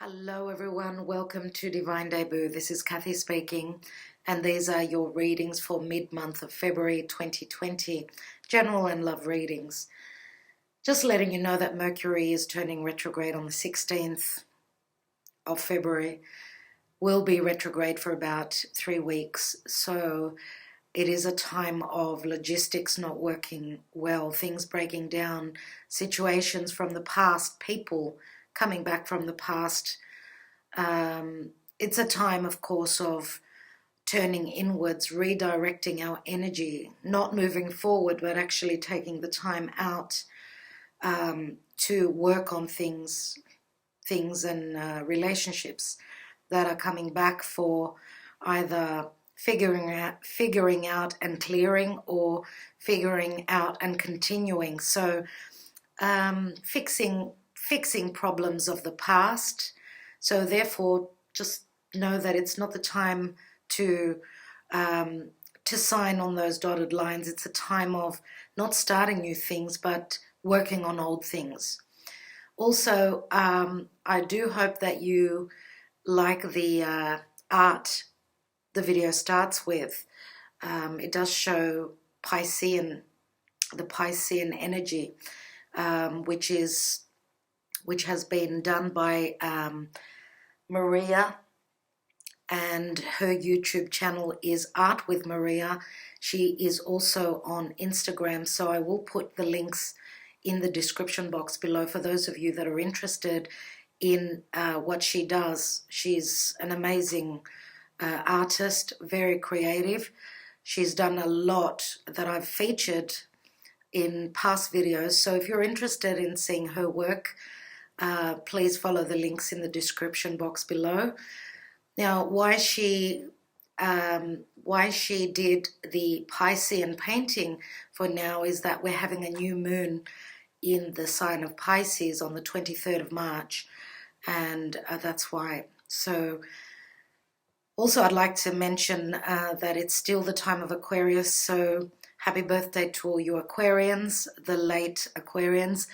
Hello everyone, welcome to Divine Debut. This is Kathy speaking, and these are your readings for mid-month of February 2020, general and love readings. Just letting you know that Mercury is turning retrograde on the 16th of February. Will be retrograde for about 3 weeks, so it is a time of logistics not working well, things breaking down, situations from the past, people coming back from the past. It's a time, of course, of turning inwards, redirecting our energy, not moving forward, but actually taking the time out to work on things and relationships that are coming back for either figuring out and clearing, or figuring out and continuing. So fixing problems of the past. So therefore, just know that it's not the time to sign on those dotted lines. It's a time of not starting new things, but working on old things. Also, I do hope that you like the art the video starts with. It does show the Piscean energy, which has been done by Maria, and her YouTube channel is Art with Maria. She is also on Instagram, so I will put the links in the description box below for those of you that are interested in what she does. She's an amazing artist, very creative. She's done a lot that I've featured in past videos, so if you're interested in seeing her work, please follow the links in the description box below. Now, why she did the Piscean painting for now is that we're having a new moon in the sign of Pisces on the 23rd of March, and that's why. So also I'd like to mention that it's still the time of Aquarius, so happy birthday to all you Aquarians, the late Aquarians,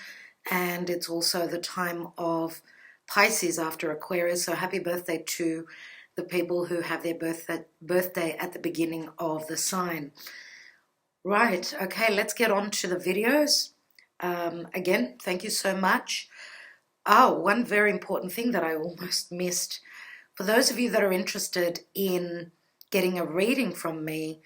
and it's also the time of Pisces after Aquarius, so happy birthday to the people who have their birthday at the beginning of the sign. Right, okay, let's get on to the videos. Again, thank you so much. Oh, one very important thing that I almost missed. For those of you that are interested in getting a reading from me,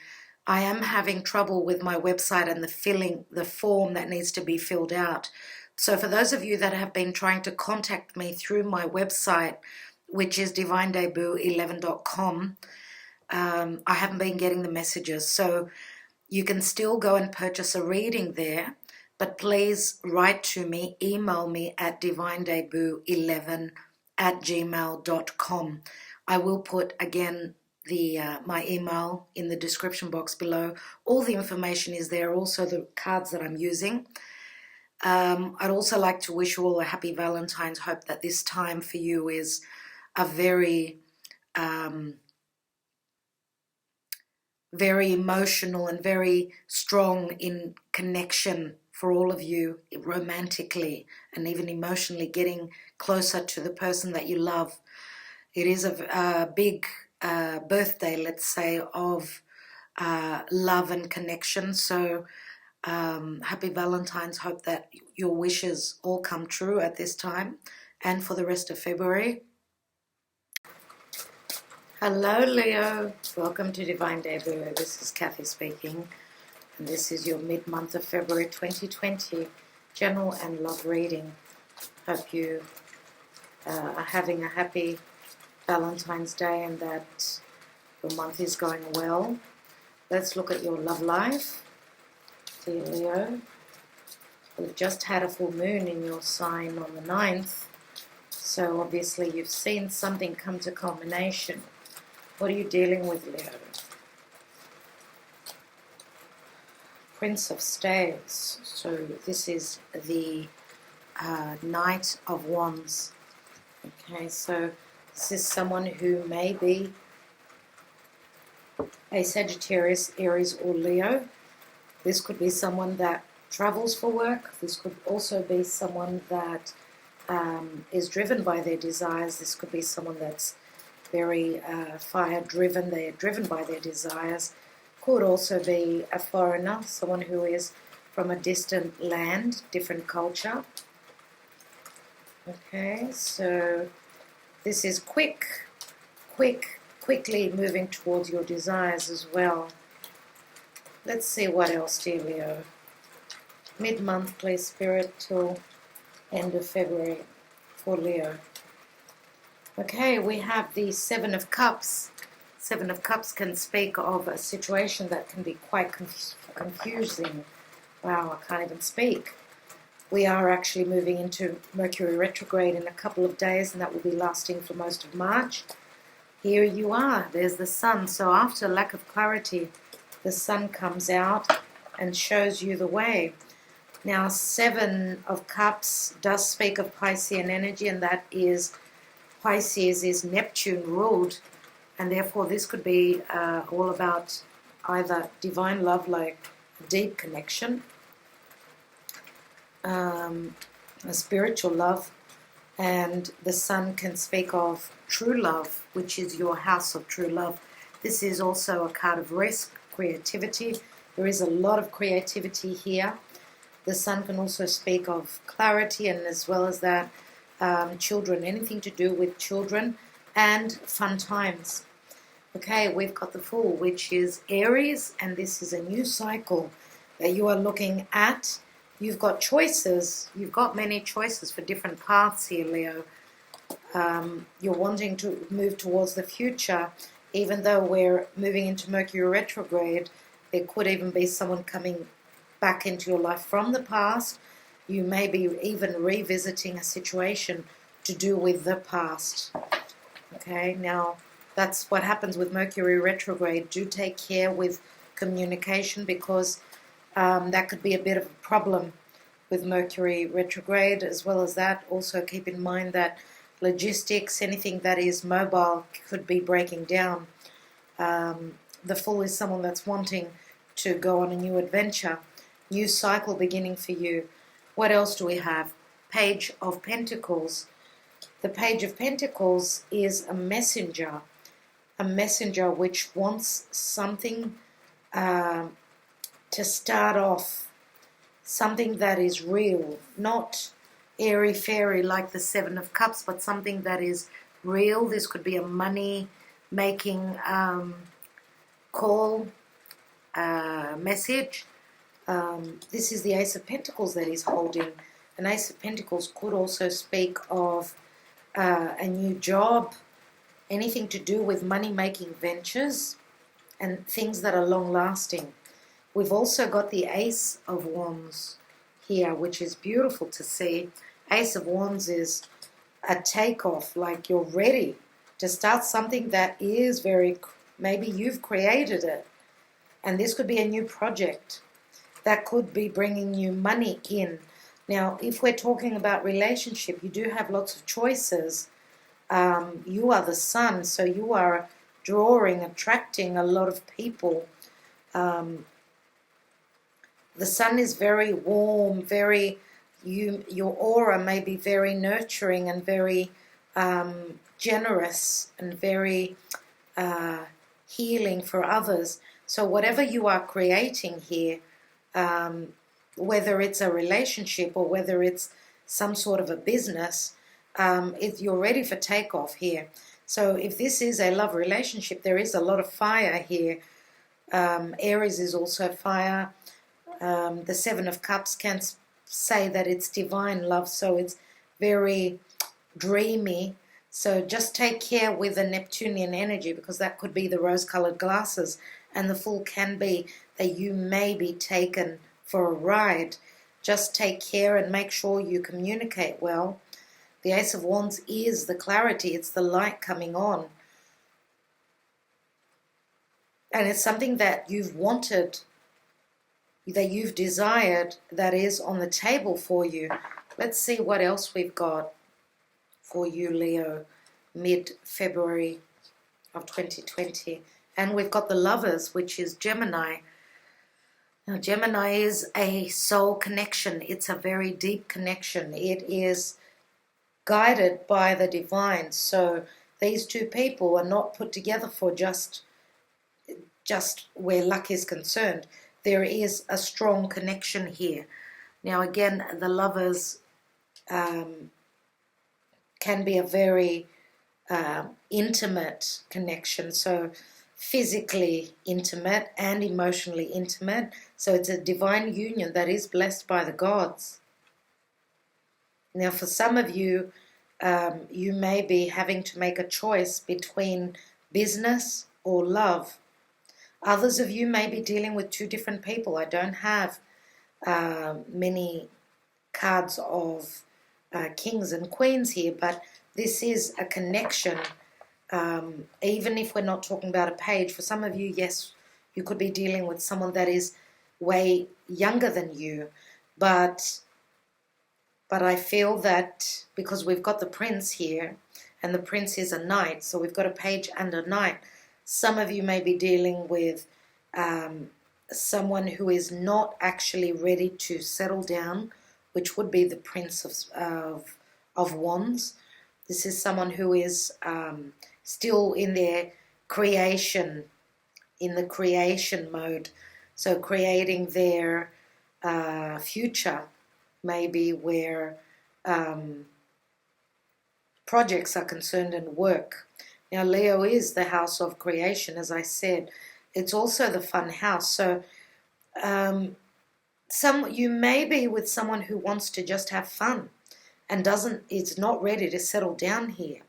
I am having trouble with my website and the form that needs to be filled out. So for those of you that have been trying to contact me through my website, which is divinedebut11.com, I haven't been getting the messages. So you can still go and purchase a reading there, but please write to me, email me at divinedebut11@gmail.com. I will put, again, my email in the description box below. All the information is there, also the cards that I'm using. I'd also like to wish you all a happy Valentine's. Hope that this time for you is a very very emotional and very strong in connection for all of you, romantically and even emotionally, getting closer to the person that you love. It is a big birthday, let's say, of love and connection. So happy Valentine's. Hope that your wishes all come true at this time and for the rest of February. Hello Leo, welcome to Divine Debut. This is Kathy speaking, and this is your mid-month of February 2020 general and love reading. Hope you are having a happy Valentine's Day and that your month is going well. Let's look at your love life, dear Leo. We've just had a full moon in your sign on the 9th, so obviously you've seen something come to culmination. What are you dealing with, Leo? Prince of Staves. So this is the Knight of Wands. Okay, so this is someone who may be a Sagittarius, Aries, or Leo. This could be someone that travels for work. This could also be someone that is driven by their desires. This could be someone that's very fire-driven. They're driven by their desires. Could also be a foreigner, someone who is from a distant land, different culture. Okay, so this is quickly moving towards your desires as well. Let's see what else, dear Leo. Mid-month, please, Spirit, till end of February for Leo. Okay, we have the Seven of Cups. Seven of Cups can speak of a situation that can be quite confusing. Wow, I can't even speak. We are actually moving into Mercury retrograde in a couple of days, and that will be lasting for most of March. Here you are, there's the sun. So after lack of clarity, the sun comes out and shows you the way. Now, Seven of Cups does speak of Piscean energy, and that is, Pisces is Neptune ruled, and therefore this could be all about either divine love, like a deep connection, a spiritual love, and the sun can speak of true love, which is your house of true love. This is also a card of risk, creativity. There is a lot of creativity here. The sun can also speak of clarity, and as well as that, children, anything to do with children, and fun times. Okay, we've got the Fool, which is Aries, and this is a new cycle that you are looking at. You've got choices. You've got many choices for different paths here, Leo. You're wanting to move towards the future, even though we're moving into Mercury retrograde. There could even be someone coming back into your life from the past. You may be even revisiting a situation to do with the past. Okay, now that's what happens with Mercury retrograde. Do take care with communication, because that could be a bit of a problem with Mercury retrograde. As well as that, also keep in mind that logistics, anything that is mobile, could be breaking down. The Fool is someone that's wanting to go on a new adventure, new cycle beginning for you. What else do we have? Page of Pentacles. The Page of Pentacles is a messenger which wants something to start off, something that is real, not airy-fairy like the Seven of Cups, but something that is real. This could be a money-making call, message. This is the Ace of Pentacles that he's holding. An Ace of Pentacles could also speak of a new job, anything to do with money-making ventures and things that are long-lasting. We've also got the Ace of Wands here, which is beautiful to see. Ace of Wands is a takeoff, like you're ready to start something that is maybe you've created it. And this could be a new project that could be bringing you money in. Now, if we're talking about relationship, you do have lots of choices. You are the sun, so you are attracting a lot of people. The sun is very warm, your aura may be very nurturing and very generous and very healing for others. So whatever you are creating here, whether it's a relationship or whether it's some sort of a business, you're ready for takeoff here. So if this is a love relationship, there is a lot of fire here. Aries is also fire. The Seven of Cups can say that it's divine love, so it's very dreamy. So just take care with the Neptunian energy, because that could be the rose-colored glasses, and the Fool can be that you may be taken for a ride. Just take care and make sure you communicate well. The Ace of Wands is the clarity, it's the light coming on. And it's something that you've wanted, that you've desired, that is on the table for you. Let's see what else we've got for you, Leo, mid-February of 2020. And we've got the Lovers, which is Gemini. Now, Gemini is a soul connection. It's a very deep connection. It is guided by the divine. So these two people are not put together for just where luck is concerned. There is a strong connection here. Now again, the lovers can be a very intimate connection, so physically intimate and emotionally intimate. So it's a divine union that is blessed by the gods. Now for some of you, you may be having to make a choice between business or love. Others of you may be dealing with two different people. I don't have many cards of kings and queens here, but this is a connection. Even if we're not talking about a page, for some of you, yes, you could be dealing with someone that is way younger than you, but I feel that because we've got the prince here, and the prince is a knight, so we've got a page and a knight. Some of you may be dealing with someone who is not actually ready to settle down, which would be the Prince of Wands. This is someone who is still in their creation, in the creation mode. So creating their future, maybe where projects are concerned and work. Now Leo is the house of creation, as I said. It's also the fun house. So you may be with someone who wants to just have fun and is not ready to settle down here.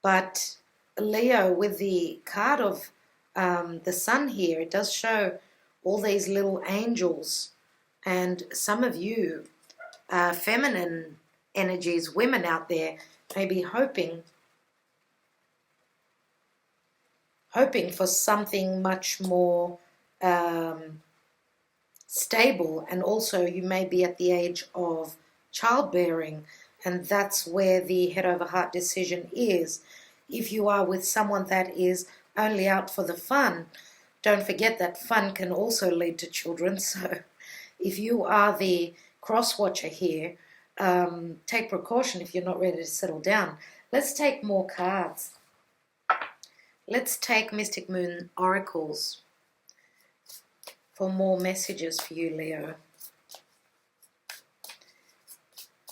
But Leo, with the card of the sun here, it does show all these little angels, and some of you feminine energies, women out there, may be hoping for something much more stable, and also you may be at the age of childbearing, and that's where the head over heart decision is. If you are with someone that is only out for the fun, don't forget that fun can also lead to children. So if you are the cross watcher here, take precaution if you're not ready to settle down. Let's take more cards. Let's take Mystic Moon Oracles for more messages for you, Leo.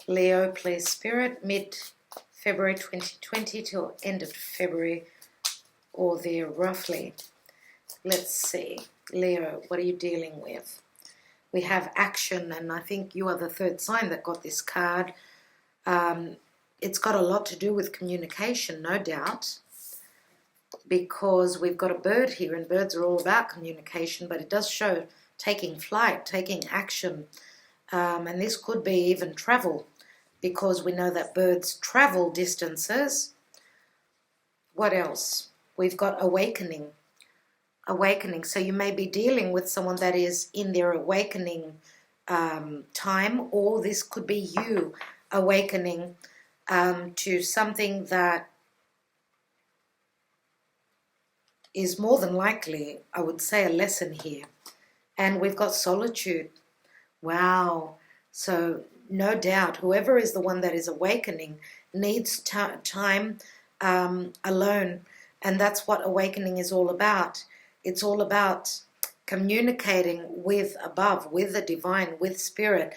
Leo, please, Spirit, mid-February 2020 till end of February, or there roughly. Let's see. Leo, what are you dealing with? We have action, and I think you are the third sign that got this card. It's got a lot to do with communication, no doubt, because we've got a bird here, and birds are all about communication, but it does show taking flight, taking action, and this could be even travel, because we know that birds travel distances. What else? We've got awakening. So you may be dealing with someone that is in their awakening time, or this could be you awakening to something that is more than likely, I would say, a lesson here. And we've got solitude. Wow. So no doubt, whoever is the one that is awakening needs time alone. And that's what awakening is all about. It's all about communicating with above, with the divine, with spirit.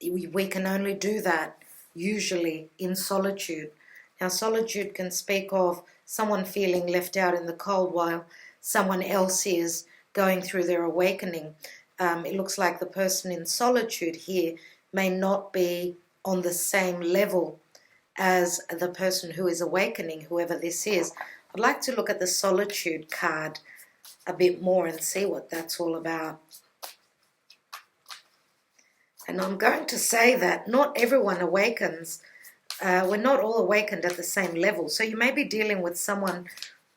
We can only do that usually in solitude. Now, solitude can speak of someone feeling left out in the cold while someone else is going through their awakening. It looks like the person in solitude here may not be on the same level as the person who is awakening, whoever this is. I'd like to look at the solitude card a bit more and see what that's all about. And I'm going to say that not everyone awakens. We're not all awakened at the same level. So you may be dealing with someone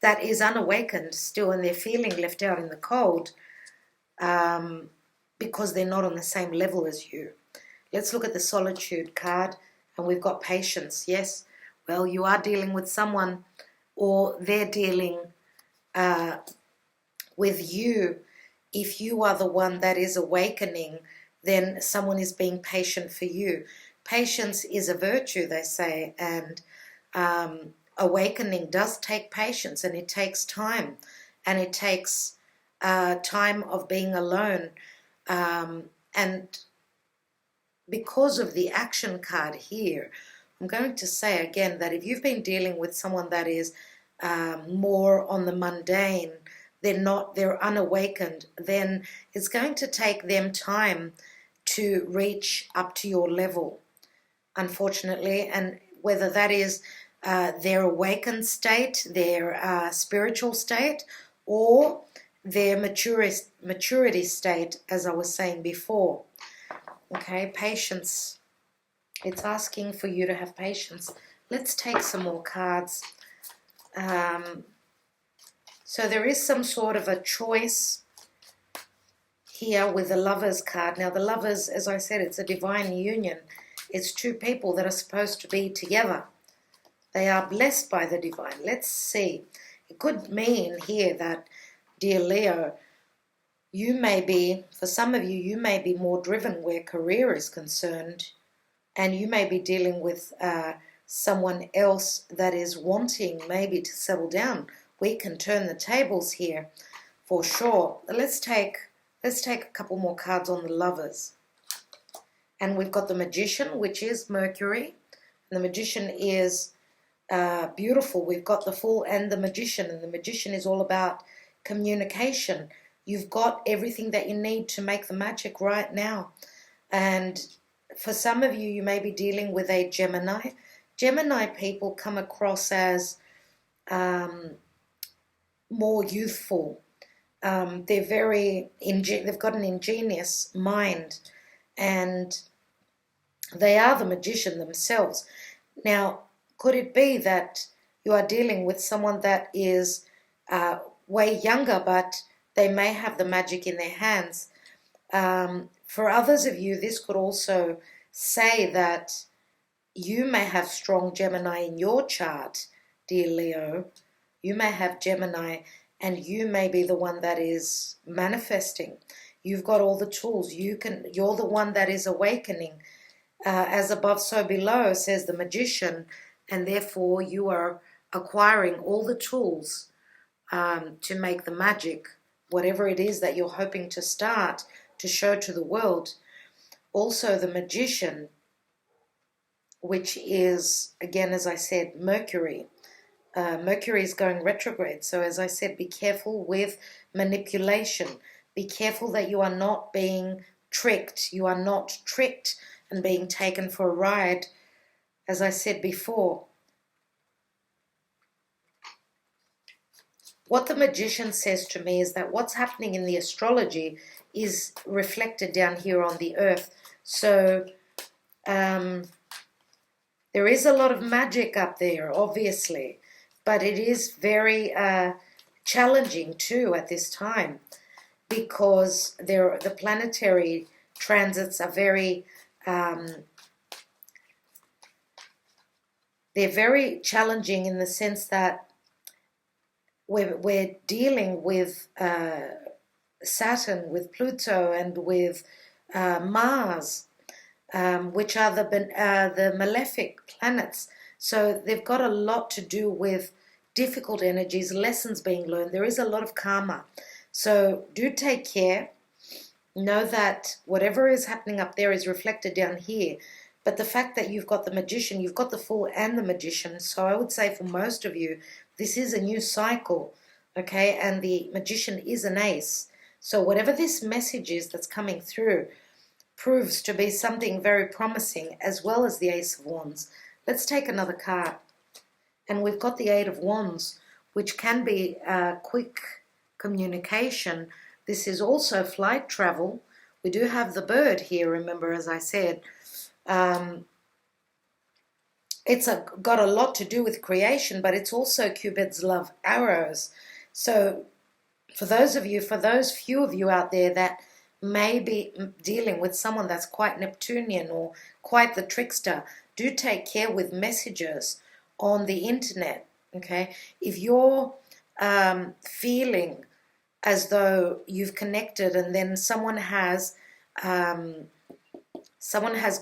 that is unawakened still, and they're feeling left out in the cold because they're not on the same level as you. Let's look at the solitude card, and we've got patience. Yes, well, you are dealing with someone, or they're dealing with you. If you are the one that is awakening, then someone is being patient for you. patience is a virtue, they say, and awakening does take patience, and it takes time, and it takes time of being alone. And because of the action card here, I'm going to say again that if you've been dealing with someone that is more on the mundane, they're unawakened, then it's going to take them time to reach up to your level, unfortunately. And whether that is their awakened state, their spiritual state, or their maturity state, as I was saying before. Okay, patience. It's asking for you to have patience. Let's take some more cards. So there is some sort of a choice here with the Lovers card. Now the Lovers, as I said, it's a divine union. It's two people that are supposed to be together. They are blessed by the divine. Let's see. It could mean here that, dear Leo, you may be, for some of you, you may be more driven where career is concerned, and you may be dealing with someone else that is wanting maybe to settle down. We can turn the tables here for sure. Let's take a couple more cards on the Lovers. And we've got the Magician, which is Mercury. And the Magician is beautiful. We've got the Fool and the Magician, and the Magician is all about communication. You've got everything that you need to make the magic right now. And for some of you, you may be dealing with a Gemini. Gemini people come across as more youthful. They're they've got an ingenious mind, and they are the magician themselves. Now, could it be that you are dealing with someone that is way younger, but they may have the magic in their hands? For others of you, this could also say that you may have strong Gemini in your chart, dear Leo. You may have Gemini, and you may be the one that is manifesting. You've got all the tools. You're the one that is awakening. As above, so below, says the Magician, and therefore you are acquiring all the tools to make the magic, whatever it is that you're hoping to start, to show to the world. Also the Magician, which is, again, as I said, Mercury. Mercury is going retrograde. So as I said, be careful with manipulation. Be careful that you are not being tricked. You are not tricked and being taken for a ride, as I said before. What the Magician says to me is that what's happening in the astrology is reflected down here on the earth. So there is a lot of magic up there, obviously, but it is very challenging too at this time, because the planetary transits are very they're very challenging in the sense that we're dealing with Saturn, with Pluto, and with Mars, which are the malefic planets. So they've got a lot to do with difficult energies, lessons being learned. There is a lot of karma. So do take care. Know that whatever is happening up there is reflected down here. But the fact that you've got the Magician, you've got the Fool and the Magician. So I would say for most of you, this is a new cycle, okay? And the Magician is an ace. So whatever this message is that's coming through proves to be something very promising, as well as the Ace of Wands. Let's take another card. And we've got the Eight of Wands, which can be quick communication. This is also flight travel. We do have the bird here, remember, as I said. It's got a lot to do with creation, but it's also Cupid's love arrows. So for those few of you out there that may be dealing with someone that's quite Neptunian or quite the trickster, do take care with messages on the internet, okay? If you're feeling as though you've connected and then someone has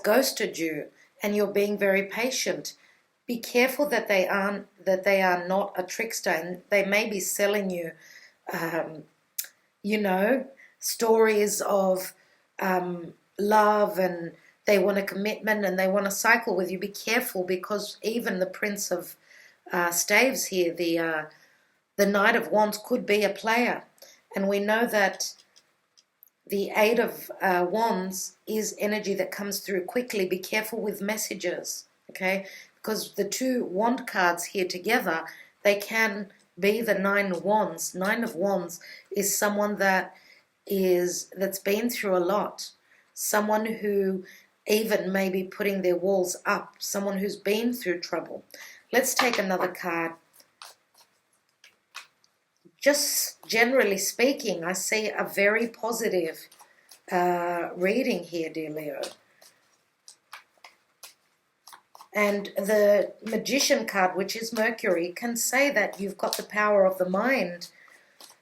ghosted you, and you're being very patient. Be careful that they are not a trickster, and they may be selling you, you know, stories of love, and they want a commitment and they want to cycle with you. Be careful, because even the Prince of Staves here, the Knight of Wands, could be a player, and we know that the Eight of Wands is energy that comes through quickly. Be careful with messages, okay? Because the two wand cards here together, they can be the Nine of Wands. Nine of Wands is someone that's been through a lot. Someone who even may be putting their walls up. Someone who's been through trouble. Let's take another card. Just generally speaking, I see a very positive reading here, dear Leo. And the Magician card, which is Mercury, can say that you've got the power of the mind.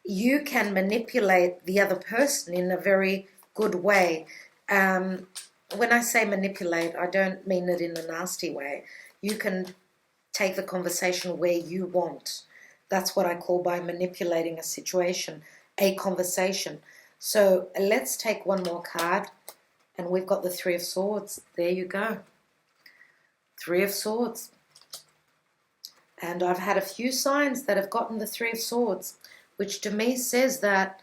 You can manipulate the other person in a very good way. When I say manipulate, I don't mean it in a nasty way. You can take the conversation where you want. That's what I call by manipulating a situation, a conversation. So let's take one more card, and we've got the Three of Swords. There you go. Three of Swords. And I've had a few signs that have gotten the Three of Swords, which to me says that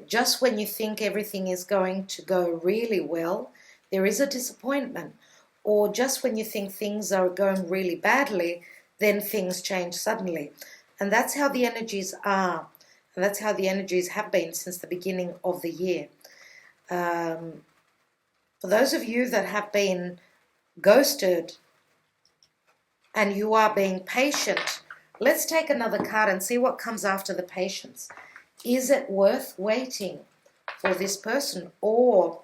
just when you think everything is going to go really well, there is a disappointment. Or just when you think things are going really badly, then things change suddenly. And that's how the energies are. And that's how the energies have been since the beginning of the year. For those of you that have been ghosted and you are being patient, let's take another card and see what comes after the patience. Is it worth waiting for this person, or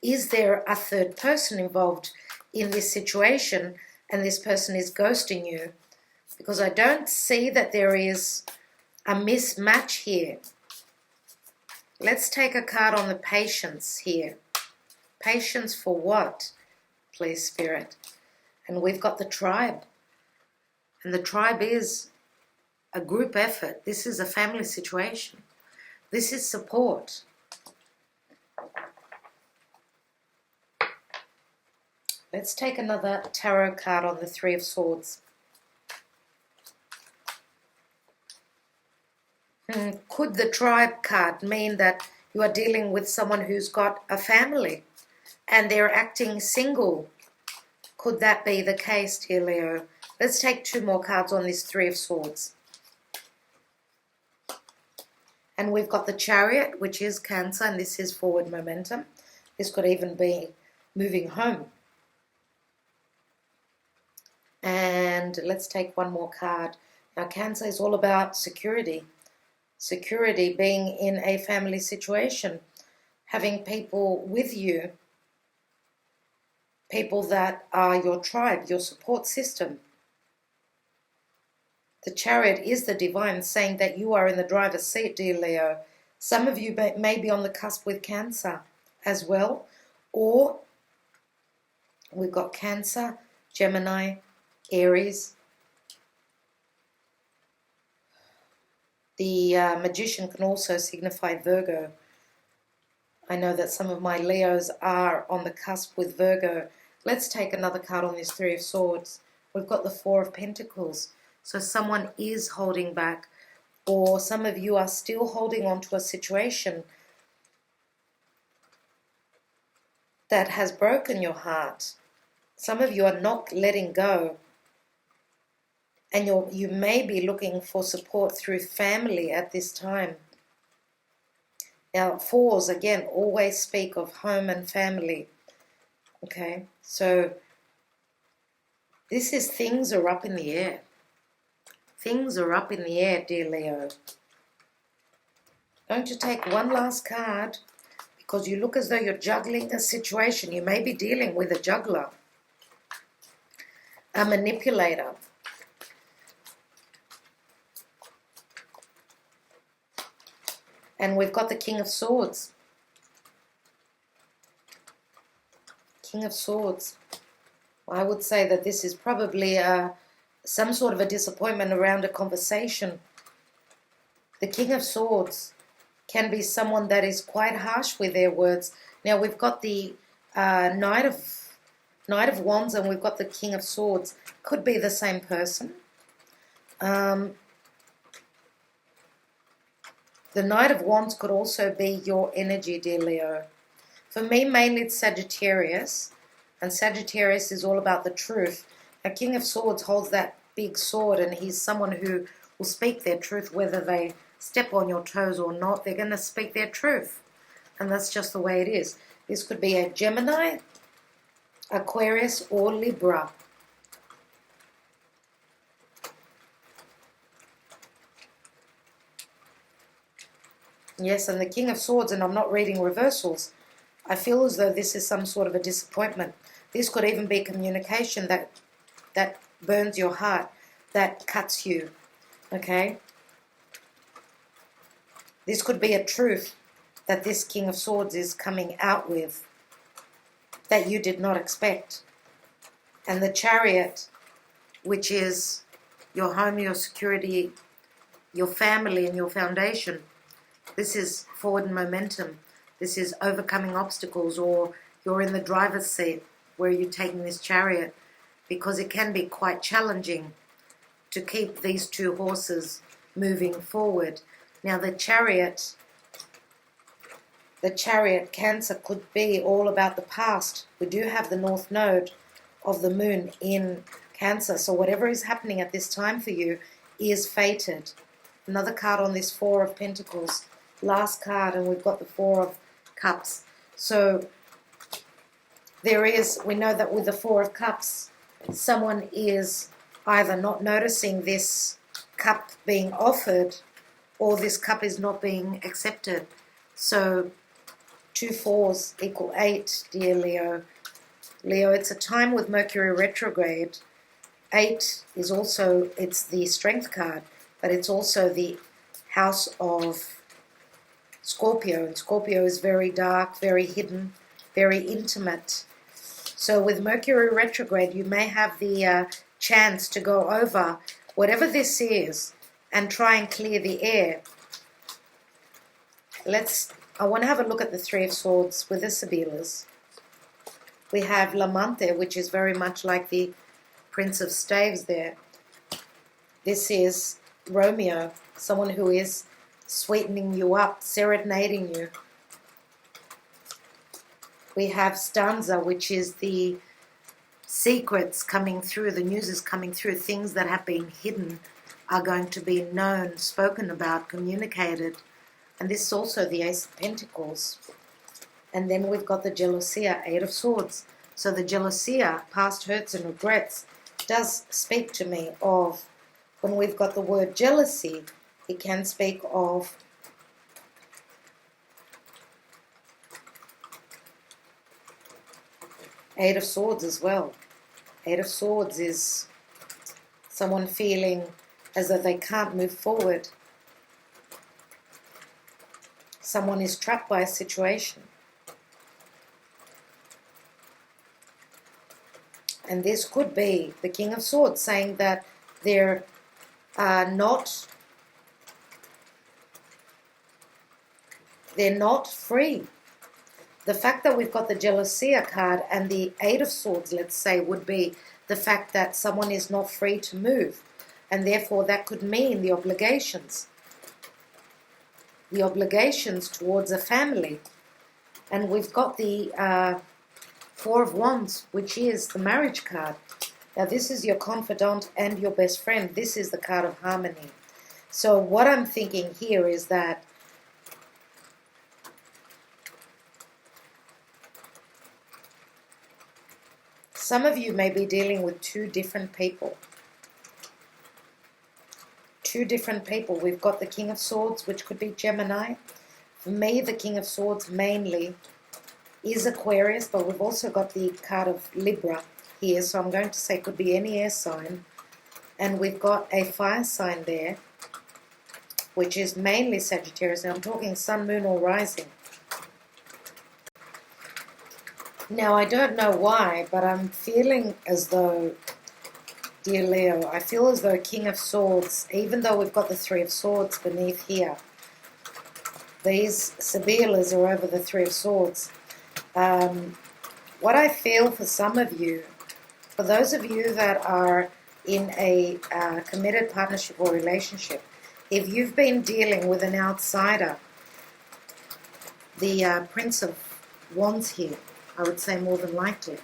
is there a third person involved in this situation and this person is ghosting you? Because I don't see that there is a mismatch here. Let's take a card on the patience here. Patience for what, please, Spirit? And we've got the tribe. And the tribe is a group effort. This is a family situation. This is support. Let's take another tarot card on the Three of Swords. Could the tribe card mean that you are dealing with someone who's got a family and they're acting single? Could that be the case, dear Leo? Let's take two more cards on this Three of Swords. And we've got the Chariot, which is Cancer, and this is forward momentum. This could even be moving home. And let's take one more card. Now, Cancer is all about security. Security, being in a family situation, having people with you, people that are your tribe, your support system. The Chariot is the divine, saying that you are in the driver's seat, dear Leo. Some of you may be on the cusp with Cancer as well, or we've got Cancer, Gemini, Aries. The Magician can also signify Virgo. I know that some of my Leos are on the cusp with Virgo. Let's take another card on this Three of Swords. We've got the Four of Pentacles. So someone is holding back, or some of you are still holding on to a situation that has broken your heart. Some of you are not letting go. And you may be looking for support through family at this time. Now, fours, again, always speak of home and family. Okay, so this is things are up in the air. Things are up in the air, dear Leo. Going to take one last card, because you look as though you're juggling a situation. You may be dealing with a juggler, a manipulator. And we've got the King of Swords. King of Swords. I would say that this is probably some sort of a disappointment around a conversation. The King of Swords can be someone that is quite harsh with their words. Now we've got the Knight of Wands and we've got the King of Swords. Could be the same person. The Knight of Wands could also be your energy, dear Leo. For me, mainly it's Sagittarius, and Sagittarius is all about the truth. A King of Swords holds that big sword, and he's someone who will speak their truth, whether they step on your toes or not. They're going to speak their truth, and that's just the way it is. This could be a Gemini, Aquarius, or Libra. Yes, and the King of Swords, and I'm not reading reversals. I feel as though this is some sort of a disappointment. This could even be communication that burns your heart, that cuts you, okay? This could be a truth that this King of Swords is coming out with that you did not expect. And the Chariot, which is your home, your security, your family, and your foundation. This is forward momentum. This is overcoming obstacles, or you're in the driver's seat where you're taking this chariot, because it can be quite challenging to keep these two horses moving forward. Now the chariot Cancer could be all about the past. We do have the North Node of the Moon in Cancer, so whatever is happening at this time for you is fated. Another card on this Four of Pentacles. Last card, and we've got the Four of Cups. So we know that with the Four of Cups, someone is either not noticing this cup being offered, or this cup is not being accepted. So 2 4s equal 8, dear Leo. Leo, it's a time with Mercury retrograde. 8 is also, it's the Strength card, but it's also the house of Scorpio, and Scorpio is very dark, very hidden, very intimate. So with Mercury retrograde, you may have the chance to go over whatever this is and try and clear the air. I want to have a look at the Three of Swords with the Sibillas. We have L'Amante, which is very much like the Prince of Staves there. This is Romeo, someone who is sweetening you up, serenading you. We have Stanza, which is the secrets coming through, the news is coming through, things that have been hidden are going to be known, spoken about, communicated. And this is also the Ace of Pentacles. And then we've got the Jealousy, Eight of Swords. So the Jealousy, past hurts and regrets, does speak to me of, when we've got the word jealousy, it can speak of Eight of Swords as well. Eight of Swords is someone feeling as though they can't move forward. Someone is trapped by a situation. And this could be the King of Swords saying that they're not free. The fact that we've got the Jealousy card and the Eight of Swords, let's say, would be the fact that someone is not free to move. And therefore that could mean the obligations towards a family. And we've got the Four of Wands, which is the marriage card. Now this is your confidant and your best friend. This is the card of harmony. So what I'm thinking here is that some of you may be dealing with two different people. Two different people. We've got the King of Swords, which could be Gemini. For me, the King of Swords mainly is Aquarius, but we've also got the card of Libra here, so I'm going to say it could be any air sign. And we've got a fire sign there, which is mainly Sagittarius. Now I'm talking Sun, Moon, or Rising. Now, I don't know why, but I'm feeling as though, dear Leo, I feel as though King of Swords, even though we've got the Three of Swords beneath here, these Sibillas are over the Three of Swords. What I feel for some of you, for those of you that are in a committed partnership or relationship, if you've been dealing with an outsider, the Prince of Wands here, I would say more than likely.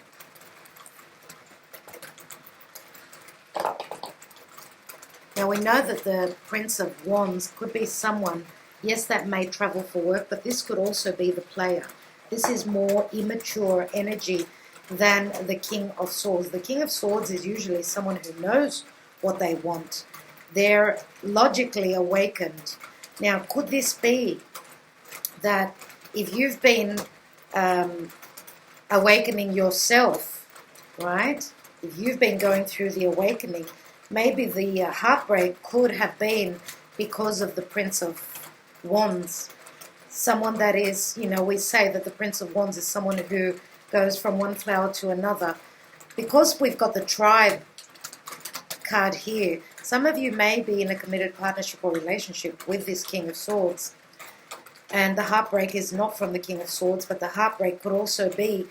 Now we know that the Prince of Wands could be someone, yes, that may travel for work, but this could also be the player. This is more immature energy than the King of Swords. The King of Swords is usually someone who knows what they want. They're logically awakened. Now, could this be that if you've been awakening yourself, right? If you've been going through the awakening, maybe the heartbreak could have been because of the Prince of Wands. Someone that is, we say that the Prince of Wands is someone who goes from one flower to another. Because we've got the tribe card here, some of you may be in a committed partnership or relationship with this King of Swords. And the heartbreak is not from the King of Swords, but the heartbreak could also be,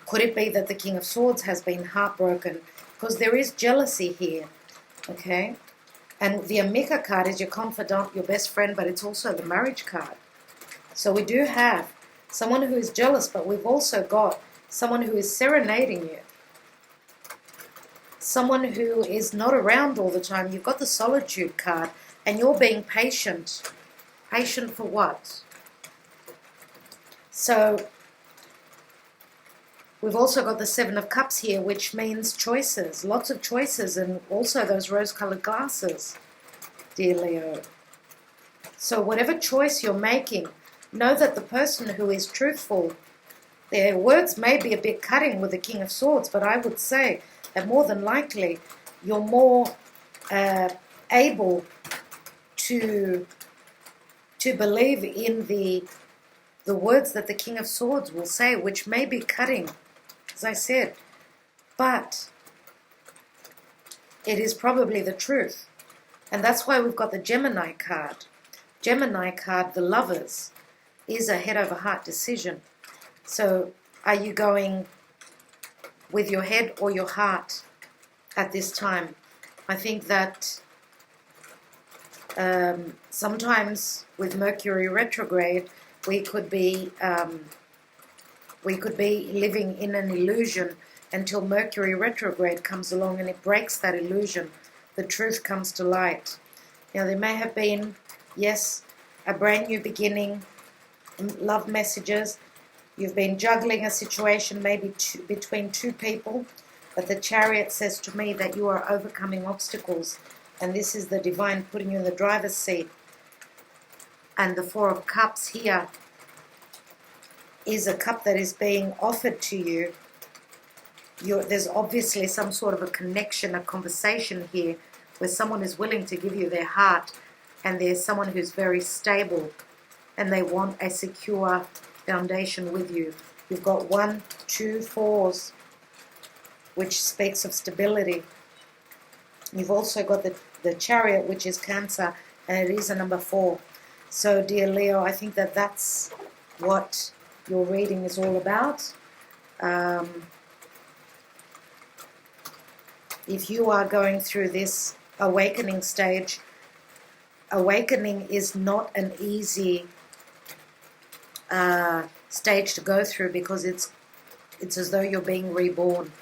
could it be that the King of Swords has been heartbroken? Because there is jealousy here, okay? And the Amica card is your confidant, your best friend, but it's also the marriage card. So we do have someone who is jealous, but we've also got someone who is serenading you. Someone who is not around all the time. You've got the solitude card, and you're being patient. Patient for what? So we've also got the Seven of Cups here, which means choices. Lots of choices, and also those rose-colored glasses, dear Leo. So whatever choice you're making, know that the person who is truthful, their words may be a bit cutting with the King of Swords, but I would say that more than likely you're more able to believe in the words that the King of Swords will say, which may be cutting, as I said, but it is probably the truth. And that's why we've got the Gemini card. Gemini card, the lovers, is a head over heart decision. So are you going with your head or your heart at this time? I think that sometimes with Mercury retrograde, we could be living in an illusion until Mercury retrograde comes along and it breaks that illusion. The truth comes to light. Now, there may have been, yes, a brand new beginning, love messages. You've been juggling a situation maybe between two people, but the Chariot says to me that you are overcoming obstacles, and this is the divine putting you in the driver's seat. And the Four of Cups here is a cup that is being offered to you. There's obviously some sort of a connection, a conversation here, where someone is willing to give you their heart, and there's someone who's very stable, and they want a secure foundation with you. You've got 1, 2, 4s, which speaks of stability. You've also got the Chariot, which is Cancer, and it is a number 4. So, dear Leo, I think that that's what your reading is all about. If you are going through this awakening stage, awakening is not an easy stage to go through, because it's as though you're being reborn.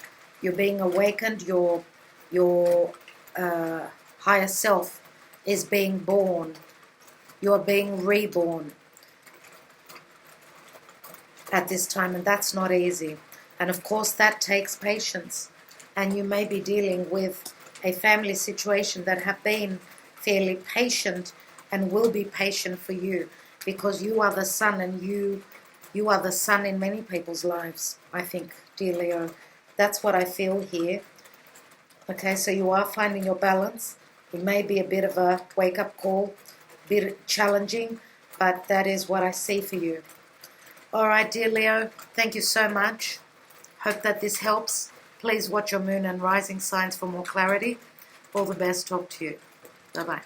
You're being awakened. Your higher self is being born. You're being reborn at this time, and that's not easy. And of course, that takes patience. And you may be dealing with a family situation that have been fairly patient and will be patient for you, because you are the sun, and you are the sun in many people's lives, I think, dear Leo. That's what I feel here. Okay, so you are finding your balance. It may be a bit of a wake-up call, a bit challenging, but that is what I see for you. All right, dear Leo, thank you so much. Hope that this helps. Please watch your moon and rising signs for more clarity. All the best. Talk to you. Bye-bye.